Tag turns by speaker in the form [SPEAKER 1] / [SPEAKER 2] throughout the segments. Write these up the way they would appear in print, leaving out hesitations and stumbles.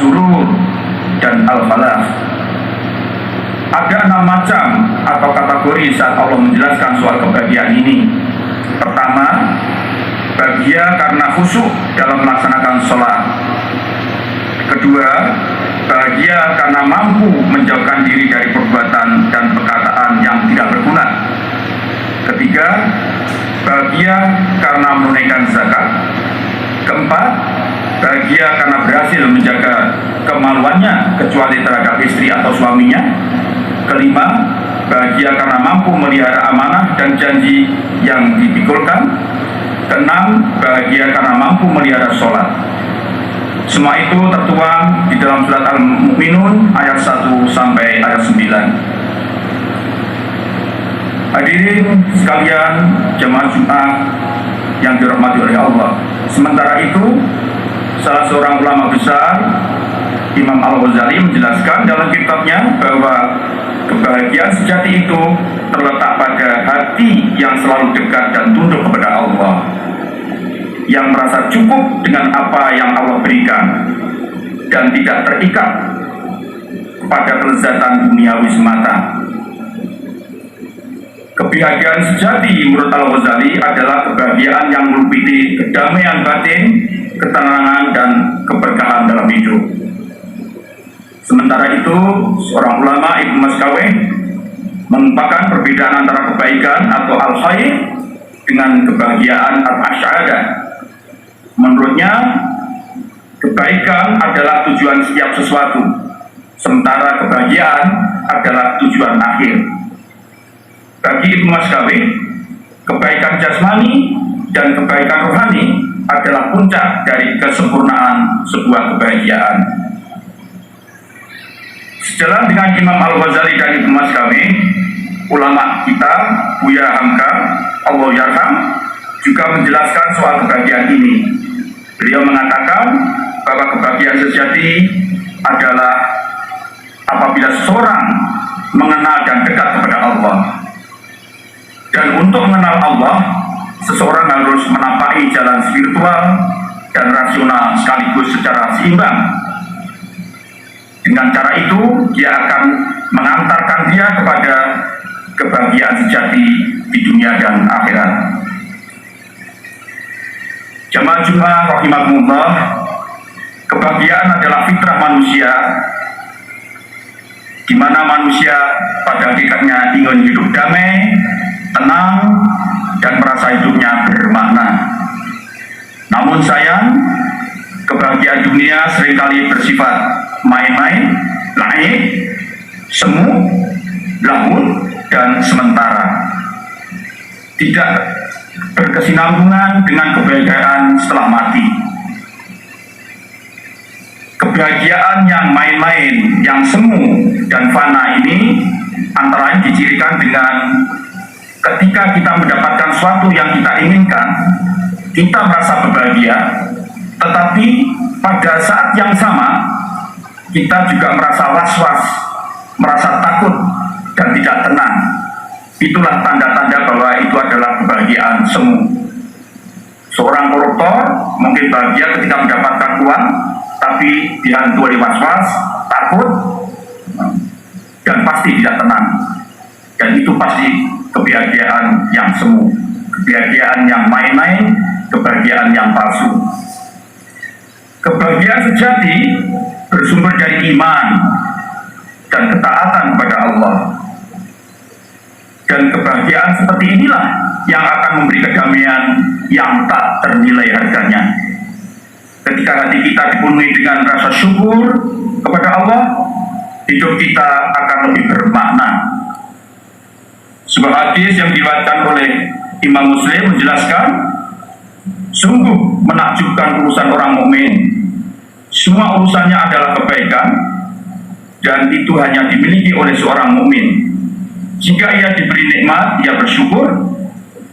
[SPEAKER 1] As-surur dan Al-falah. Ada 6 macam atau kategori saat Allah menjelaskan soal kebahagiaan ini. Pertama, bahagia karena khusyuk dalam melaksanakan sholat. Kedua, bahagia karena mampu menjauhkan diri dari perbuatan dan perkataan yang tidak berguna. Ketiga, bahagia karena menunaikan zakat. Keempat, bahagia karena berhasil menjaga kemaluannya kecuali terhadap istri atau suaminya. Kelima, bahagia karena mampu melihara amanah dan janji yang dipikulkan. Keenam, bahagia karena mampu melihara sholat. Semua itu tertuang di dalam surat Al-Mu'minun ayat 1 sampai ayat 9. Hadirin sekalian jemaah Jumat yang dirahmati oleh Allah. Sementara itu, salah seorang ulama besar, Imam Al-Ghazali, menjelaskan dalam kitabnya bahwa kebahagiaan sejati itu terletak pada hati yang selalu dekat dan tunduk kepada Allah, yang merasa cukup dengan apa yang Allah berikan dan tidak terikat pada kelezatan duniawi semata. Kebahagiaan sejati menurut Al-Ghazali adalah kebahagiaan yang meliputi kedamaian batin, ketenangan, dan keberkahan dalam hidup. Sementara itu, seorang ulama, Ibnu Maskaweh, mengumpulkan perbedaan antara kebaikan atau al-khair dengan kebahagiaan al-asyadah. Menurutnya, kebaikan adalah tujuan setiap sesuatu, sementara kebahagiaan adalah tujuan akhir. Bagi Ibnu Maskaweh, kebaikan jasmani dan kebaikan rohani adalah puncak dari kesempurnaan sebuah kebahagiaan. Sejalan dengan Imam Al-Ghazali dan Ibnu Maskaweh, ulama kita Buya Hamka, Allah yarham, juga menjelaskan soal kebahagiaan ini. Beliau mengatakan bahwa kebahagiaan sejati adalah apabila seseorang mengenal dan dekat kepada Allah. Dan untuk mengenal Allah, seseorang harus menapaki jalan spiritual dan rasional sekaligus secara seimbang. Dengan cara itu, dia akan mengantarkan dia kepada kebahagiaan sejati di dunia dan akhirat. Jamaah Jumat rahimakumullah, kebahagiaan adalah fitrah manusia, di mana manusia pada hakikatnya ingin hidup damai, tenang, dan merasa hidupnya bermakna. Namun sayang, kebahagiaan dunia seringkali bersifat main-main, lain, semu, lahun, dan sementara. Tidak berkesinambungan dengan kebahagiaan setelah mati. Kebahagiaan yang main-main, yang semu dan fana ini antara lain dicirikan dengan ketika kita mendapatkan sesuatu yang kita inginkan, kita merasa berbahagia, tetapi pada saat yang sama kita juga merasa was-was, merasa takut dan tidak tenang. Itulah tanda-tanda bahwa itu adalah kebahagiaan semu. Seorang koruptor mungkin bahagia ketika mendapatkan uang, tapi dihantui oleh was-was, takut, dan pasti tidak tenang. Dan itu pasti kebahagiaan yang semu, kebahagiaan yang main-main, kebahagiaan yang palsu. Kebahagiaan sejati bersumber dari iman dan ketaatan kepada Allah. Dan kebahagiaan seperti inilah yang akan memberi kedamaian yang tak ternilai harganya. Ketika hati kita dipenuhi dengan rasa syukur kepada Allah, hidup kita akan lebih bermakna. Sebuah hadis yang diriwayatkan oleh Imam Muslim menjelaskan, sungguh menakjubkan urusan orang mukmin. Semua urusannya adalah kebaikan, dan itu hanya dimiliki oleh seorang mukmin. Jika ia diberi nikmat, ia bersyukur,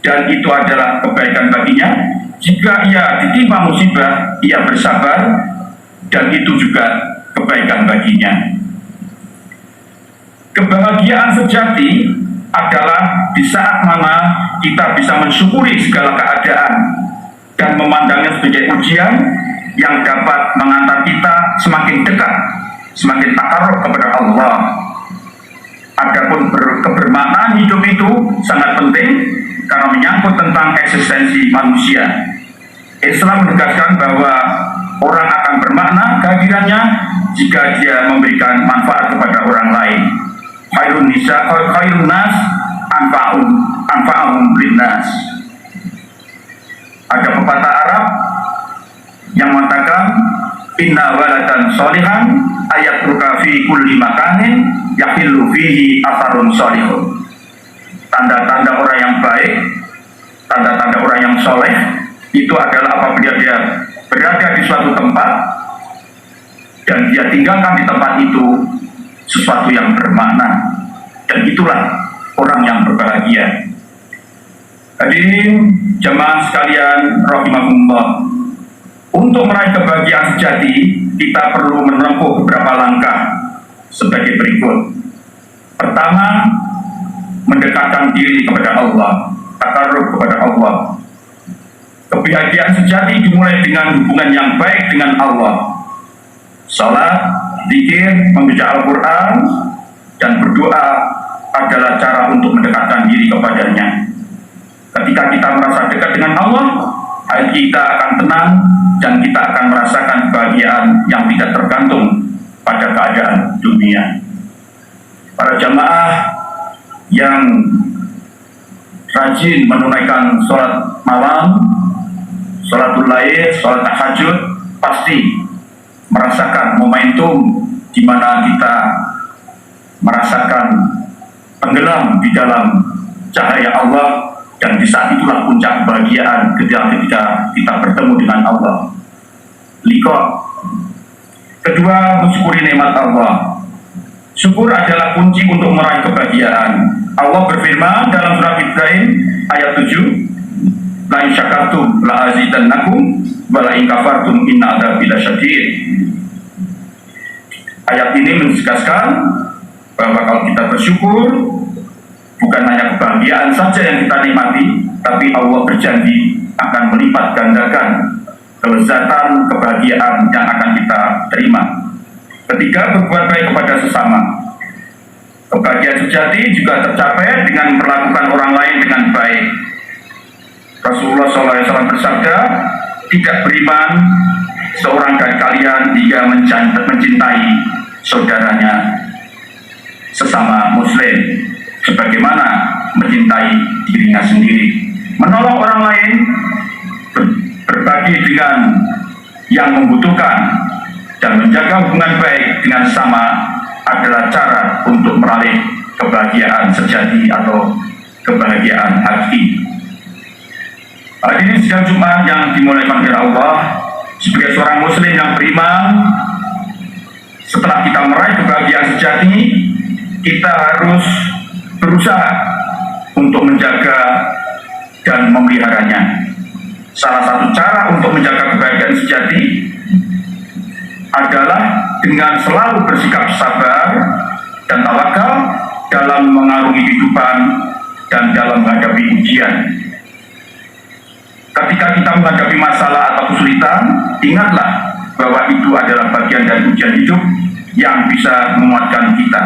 [SPEAKER 1] dan itu adalah kebaikan baginya. Jika ia ditimpa musibah, ia bersabar, dan itu juga kebaikan baginya. Kebahagiaan sejati adalah di saat mana kita bisa mensyukuri segala keadaan dan memandangnya sebagai ujian yang dapat mengantar kita semakin dekat semakin takarrub kepada Allah. Adapun kebermaknaan hidup itu sangat penting karena menyangkut tentang eksistensi manusia. Islam menegaskan bahwa orang akan bermakna kehadirannya jika dia memberikan manfaat kepada orang lain. Khairun nas anfa'uhum linnas. Ada pepatah Arab yang mengatakan inna waladan sholihan ayatruka fi kulli makanin yahillu fihi atharun sholihun. Tanda-tanda orang yang baik, tanda-tanda orang yang soleh itu adalah apabila dia berada di suatu tempat dan dia tinggalkan di tempat itu sesuatu yang bermakna, dan itulah orang yang berbahagia. Hadirin jamaah sekalian rahimakumullah, untuk meraih kebahagiaan sejati kita perlu menempuh beberapa langkah sebagai berikut. Pertama, mendekatkan diri kepada Allah, takarrub kepada Allah. Kebahagiaan sejati dimulai dengan hubungan yang baik dengan Allah. Salat, zikir, membaca Al-Quran, dan berdoa adalah cara untuk mendekatkan diri kepadanya. Ketika kita merasa dekat dengan Allah, hati kita akan tenang dan kita akan merasakan kebahagiaan yang tidak tergantung pada keadaan dunia. Para jamaah yang rajin menunaikan sholat malam, sholatul lail, sholat tahajud, pasti merasakan momentum di mana kita merasakan tenggelam di dalam cahaya Allah, dan di saat itulah puncak kebahagiaan ketika kita bertemu dengan Allah. Liqa. Kedua, mensyukuri nikmat Allah. Syukur adalah kunci untuk meraih kebahagiaan. Allah berfirman dalam surat Ibrahim ayat 7, la in syakartum la azidannakum wa la in kafartum inna adzabi lasyadid. Ayat ini menegaskan bahwa kalau kita bersyukur, bukan hanya kebahagiaan saja yang kita nikmati, tapi Allah berjanji akan melipat gandakan kelezatan kebahagiaan yang akan kita terima ketika berbuat baik kepada sesama. Kebahagiaan sejati juga tercapai dengan memperlakukan orang lain dengan baik. Rasulullah SAW bersabda, tidak beriman seorang dari kalian hingga mencintai saudaranya sesama muslim sebagaimana mencintai dirinya sendiri. Menolong orang lain, berbagi dengan yang membutuhkan, dan menjaga hubungan baik dengan sesama adalah cara untuk meraih kebahagiaan sejati atau kebahagiaan hati. Hadirin sidang Jumat yang dimuliakan oleh Allah, sebagai seorang muslim yang beriman, setelah kita meraih kebahagiaan sejati, kita harus berusaha untuk menjaga dan memeliharanya. Salah satu cara untuk menjaga kebahagiaan sejati adalah dengan selalu bersikap sabar dan tawakal dalam mengarungi kehidupan dan dalam menghadapi ujian. Ketika kita menghadapi masalah atau kesulitan, ingatlah bahwa itu adalah bagian dari ujian hidup yang bisa menguatkan kita.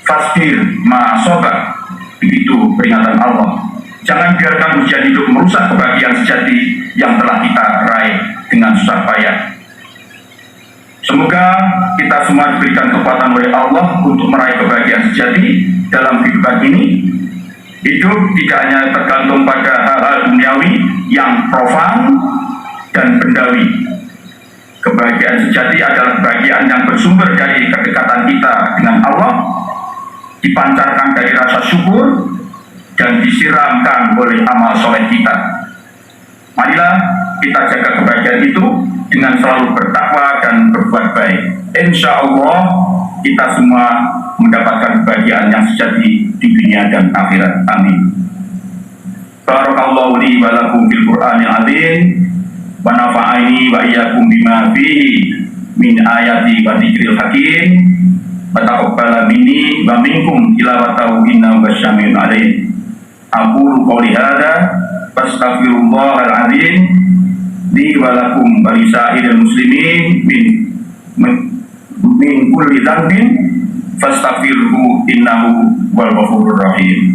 [SPEAKER 1] Fasbir ma'asobah, begitu peringatan Allah. Jangan biarkan ujian hidup merusak kebahagiaan sejati yang telah kita raih dengan susah payah. Semoga kita semua diberikan kekuatan oleh Allah untuk meraih kebahagiaan sejati dalam kehidupan ini. Hidup tidak hanya tergantung pada hal-hal duniawi yang profan dan bendawi. Kebahagiaan sejati adalah kebahagiaan yang bersumber dari kedekatan kita dengan Allah, dipancarkan dari rasa syukur, dan disiramkan oleh amal soleh kita. Marilah kita jaga kebahagiaan itu dengan selalu bertakwa dan berbuat baik. Insya Allah kita semua mendapatkan kebahagiaan yang sejati di dunia dan akhirat. Amin. Barakallahu li wa lakum fil Qur'anil azim wa nafa'ani wa iyyakum bima fihi min ayati wa dzikril hakim wa taqabbala minni wa minkum tilawatahu innahu wasyami'un alim. Aqulu qouli hadza fastaghfirullahal azim li wa lakum wa lisairil muslimin min kulli dzambin fastaghfirhu innahu huwal ghafurur rahim.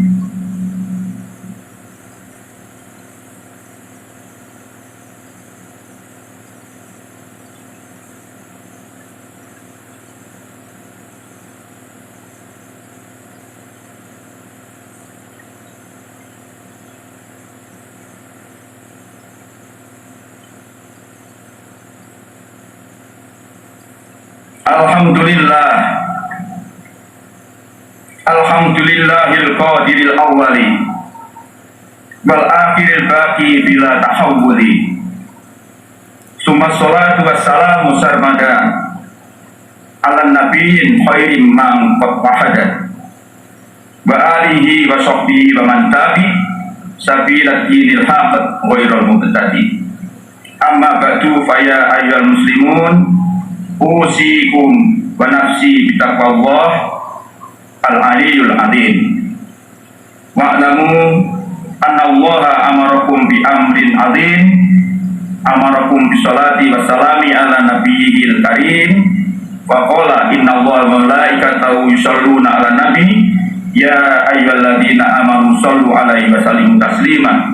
[SPEAKER 1] Alhamdulillahil qadiril awwali wal akhiril baqi bila tahawuli. Summa sholatu wassalamu sarmada ala nabiyyin khairim man qad wahada wa alihi wa sahbihi wa man tabi sabilat dinil haqq ghairul mubtadi. Amma ba'du fa ya ayyuhal muslimun usikum wa nafsi bitaqwallah al-aliyyul azim. Wa'lamu anna allaha amarakum bi amrin azim, amarakum bi salati wa salami ala nabiyyil karim. Wa qala inna allaha wa malaikatahu yusholluna ala nabi ya ayyuhalladzina amanu shollu alaihi wa sallimu taslima.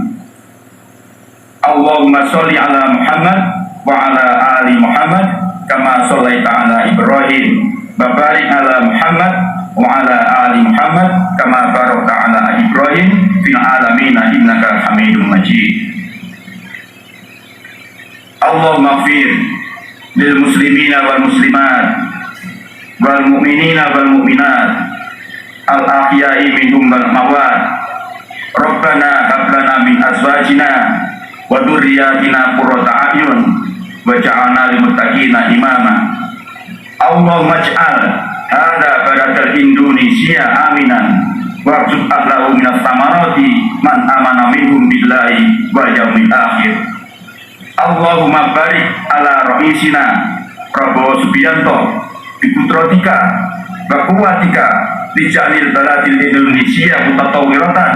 [SPEAKER 1] Allahumma sholli ala Muhammad wa ala ali Muhammad kama shollaita ala Ibrahim wa barik ala Muhammad wa ala ali Muhammad kama barakta ala Ibrahim fil alamin innaka Hamidum Majid. Allahumma ighfir lil muslimina wal muslimat wal mu'minina wal mu'minat al ahya'i minhum wal amwat. Rabbana hab lana min azwajina wa dzurriyyatina qurrata a'yun waj'alna lil muttaqina imama. Allahumma ij'al hadza baladal Indonesia aminan warzuq ahlahu minas samarati man amana minhum billahi wal yaumil akhir. Allahumma barik ala raisina Prabowo Subianto bi putratika wa quwwatika lijalil baladil Indonesia mutatawwiratan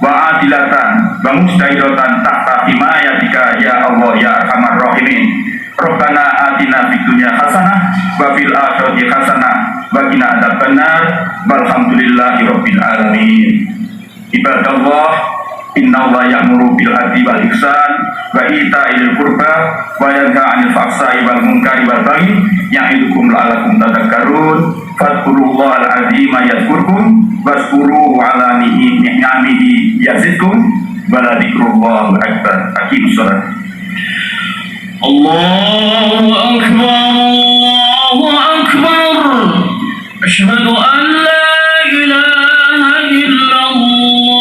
[SPEAKER 1] wa adilatan wa mustahidatan tahta himayatika ya Allah ya arhamar rahimin. Rabbana atina fid dunya hasanah wa fil akhirati hasanah wa qina adzabannar walhamdulillahi rabbil alamin. Ibadallah, innallaha ya'muru bil adli wal ihsan wa ita'il qurba wa yanha 'anil fahsai wal munkari wal baghi ya'idukum la'allakum tadhakkarun. Fadhkurullahal 'azima yadhkurkum washkuruhu 'ala ni'amihi yazidkum wa la dzikrullahil akbar. Aqimus shalah. Allahu akbar, Allahu akbar. Asyhadu an la ilaha illallah.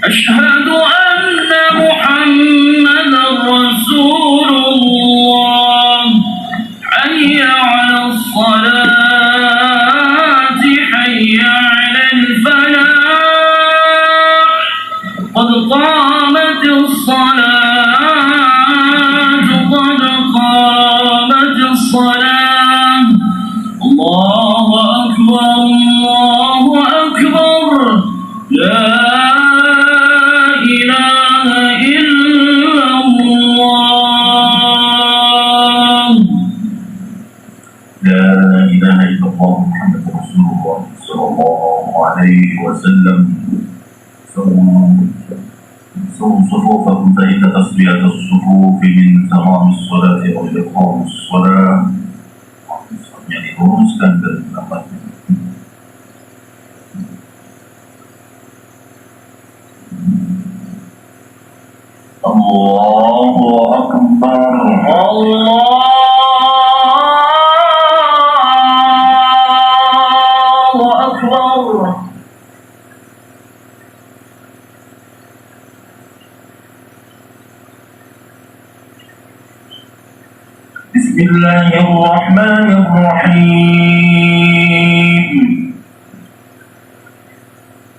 [SPEAKER 1] Asyhadu anna Muhammadar Rasulullah. Hayya 'alas salati, hayya 'alal falah. Qad qamatis salah. Allahu akbar, Allahu akbar. La ilaha illallah. La ilaha illallah Muhammadur Rasulullah sallallahu alaihi wasallam. سووا صفوفكم فإن تصفية الصفوف من تمام الصلاة أو إقام الصلاة. يعني rumuskan dan pendapatnya. Allahu akbar, Allahu akbar. Bismillahirrahmanirrahim.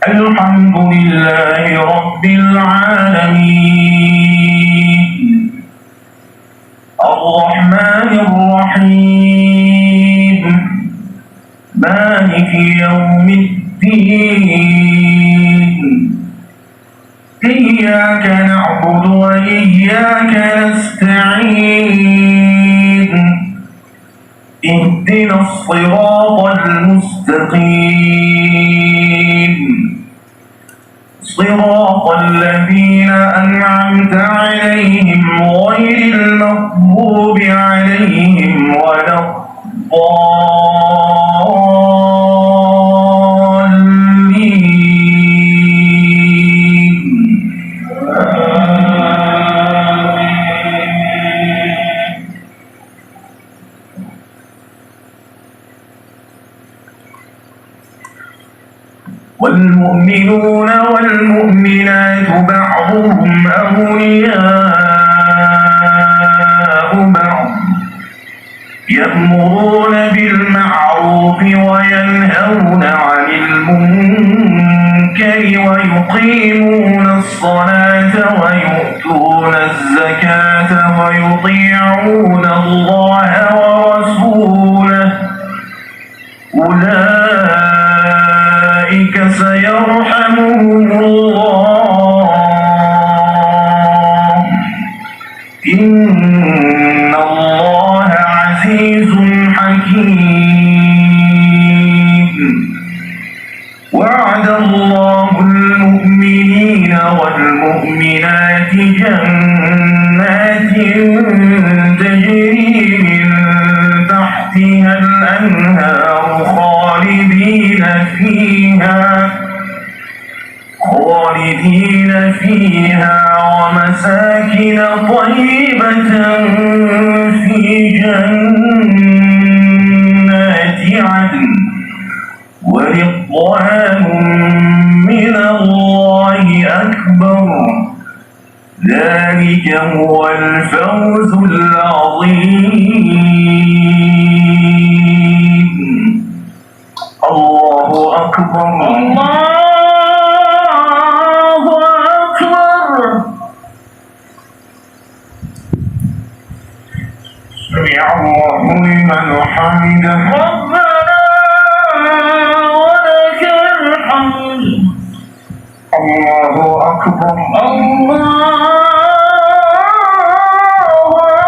[SPEAKER 1] Alhamdulillahi rabbil alamin. Ar-Rahmanir Rahim. Maliki yawmiddin. Iyyaka na'budu wa iyyaka nasta'in. اهدنا الصراط المستقيم صراط الذين أنعمت عليهم غير المغضوب عليهم ولا الضالين. والمؤمنون والمؤمنات بعضهم أولياء بعض يأمرون بالمعروف وينهون عن المنكر ويقيمون الصلاة ويؤتون الزكاة ويطيعون الله ورسوله أولئك سيرحمهم الله إن الله عزيز حكيم. وعد الله المؤمنين والمؤمنات جنات تجري من تحتها الأنهار خالدين فيها ومساكن طيبة في جنات عدن ورضوان من الله أكبر ذلك هو الفوز العظيم. الله أكبر. الله أكبر. سمع الله لمن حمده ربنا ولك الحمد. الله أكبر. الله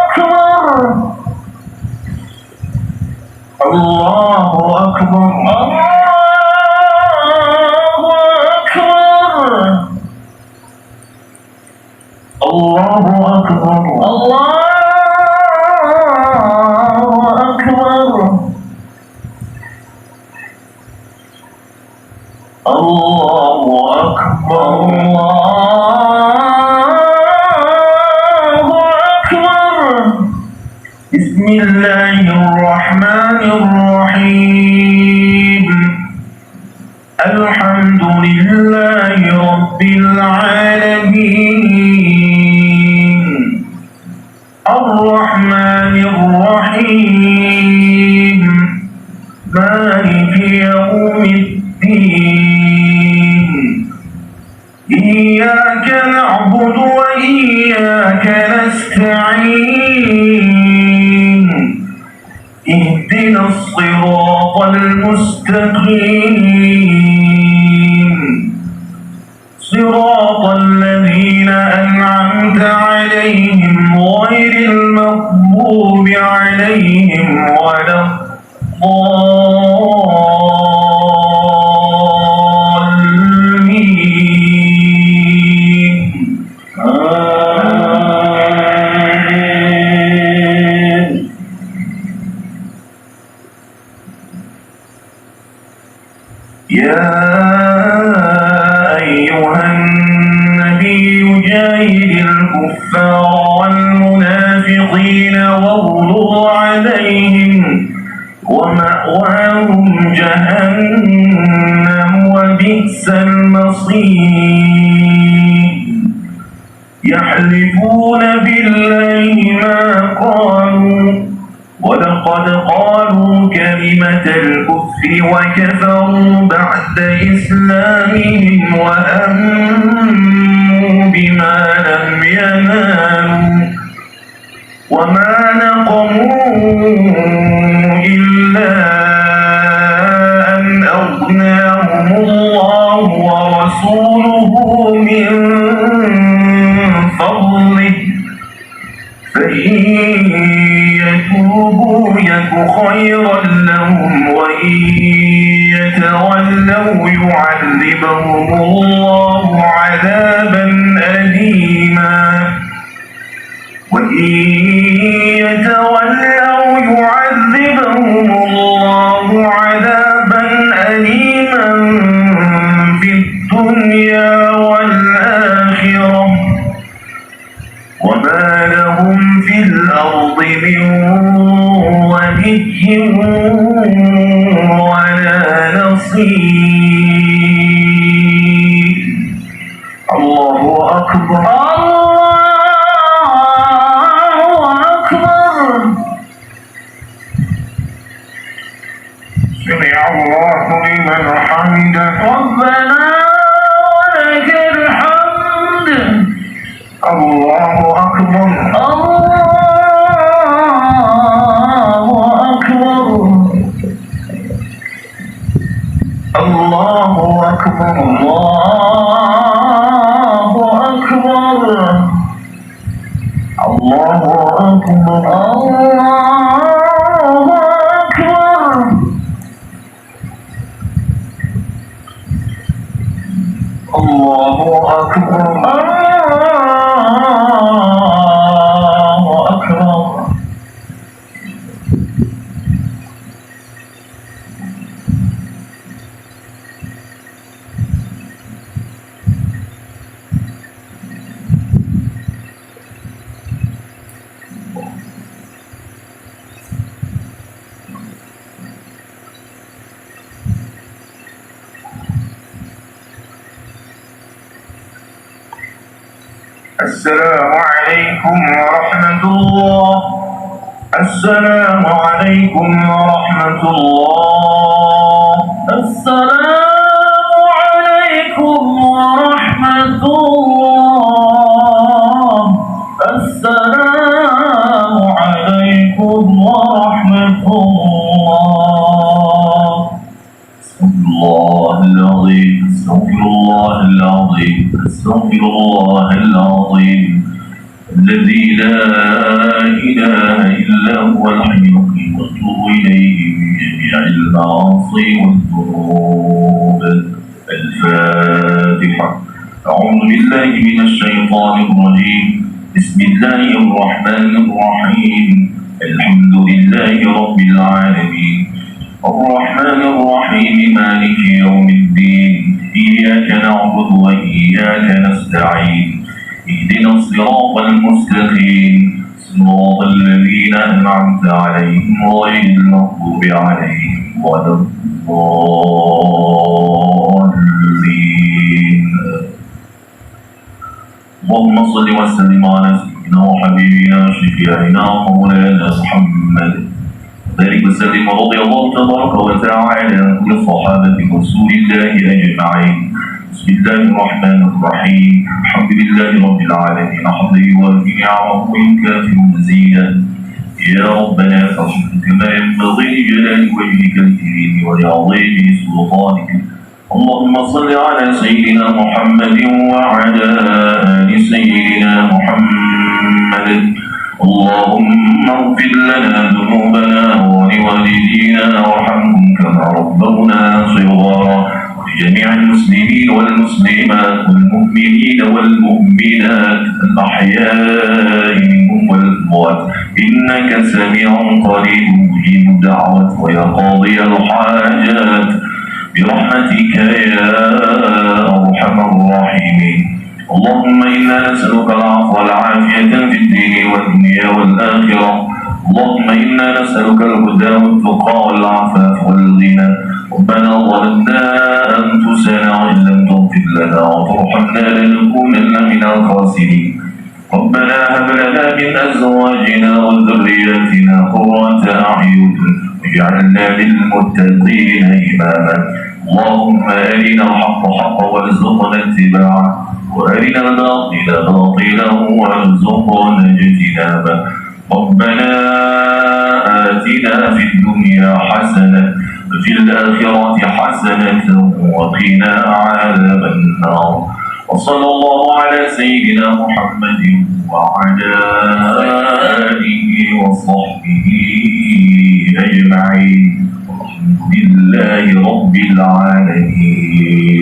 [SPEAKER 1] أكبر. الله أكبر. الله أكبر. الله أكبر. الله أكبر. بسم الله الرحمن الرحيم. الحمد لله رب العالمين الرحمن الرحيم مالك يوم الدين إياك نعبد وإياك نستعين اهدنا الصراط المستقيم صراط الذين أنعمت عليهم غير المغضوب عليهم ولا الضالين. آمين. يا أيها النبي جاهد الكفار والمنافقين واغلظ عليهم ومأواهم جهنم وبئس المصير. يحلفون بالله ما قالوا ولقد قالوا كلمة الكفر وكفروا بعد إسلامهم وهموا بما لم ينالوا وما نقموا إلا أن أغناهم الله ورسوله من فضله فإن يتوبوا يك خيرا لهم وإن يتولوا يعذبهم الله عذابا أليما وإن يتولوا يعذبهم الله عذابا أليما في الدنيا والآخرة وما لهم في الأرض من ولي ولا نصير. الله أكبر. سمع الله لمن حمده. ربنا ولك الحمد. الله أكبر. الله أكبر. الله أكبر. الله أكبر. الله أكبر. الله أكبر. الله أكبر. السلام عليكم ورحمة الله. السلام عليكم ورحمة الله. السلام عليكم ورحمة الله. السلام عليكم ورحمة الله. استغفر الله العظيم. استغفر الله العظيم. استغفر الله العظيم الذي لا إله إلا هو الحي القيوم وأتوب إليه من جميع المعاصي والذنوب. الفاتحة. أعوذ بالله من الشيطان الرجيم. بسم الله الرحمن الرحيم. الحمد لله رب العالمين الرحمن الرحيم مالك يوم الدين إياك نعبد وإياك نستعين اهدنا الصراط المستقيم صراط الذين أنعمت عليهم غير المغضوب عليهم ولا الضالين. اللهم صل وسلم على سيدنا وحبيبنا شفيعنا مولانا محمد بارك وسلم ورضي الله تبارك وتعالى عن كل صحابة رسول الله أجمعين. بسم الله الرحمن الرحيم. الحمد لله رب العالمين حمدا يوافي نعمه ويكافئ مزيدا. يا ربنا فاغفر كما ينبغي لجلال وجهك الكريم ولعظيم سلطانك. اللهم صل على سيدنا محمد وعلى آل سيدنا محمد. اللهم اغفر لنا ذنوبنا ولوالدينا وارحمهم كما ربونا صغارا ولجميع المسلمين والمسلمات والمؤمنين والمؤمنات الأحياء منهم والأموات إنك سميع قريب مجيب الدعوات ويا قاضي الحاجات برحمتك يا أرحم الراحمين. اللهم إنا نسألك العفو والعافية في الدين والدنيا والآخرة. اللهم إنا نسألك الهدى والتقى والعفاف والغنى. ربنا ظلمنا أنفسنا وإن لم تغفر لنا وترحمنا لنكونن من الخاسرين. ربنا هب لنا من أزواجنا وذرياتنا قرة أعين واجعلنا للمتقين إماما. اللهم أرنا الحق حقا وارزقنا اتباعه وأرنا الباطل باطلا وارزقنا اجتنابه. ربنا آتنا في الدنيا حسنة وفي الآخرة حسنة وقنا عذاب النار. وصلى الله على سيدنا محمد وعلى آله وصحبه
[SPEAKER 2] Rabbil Alamin.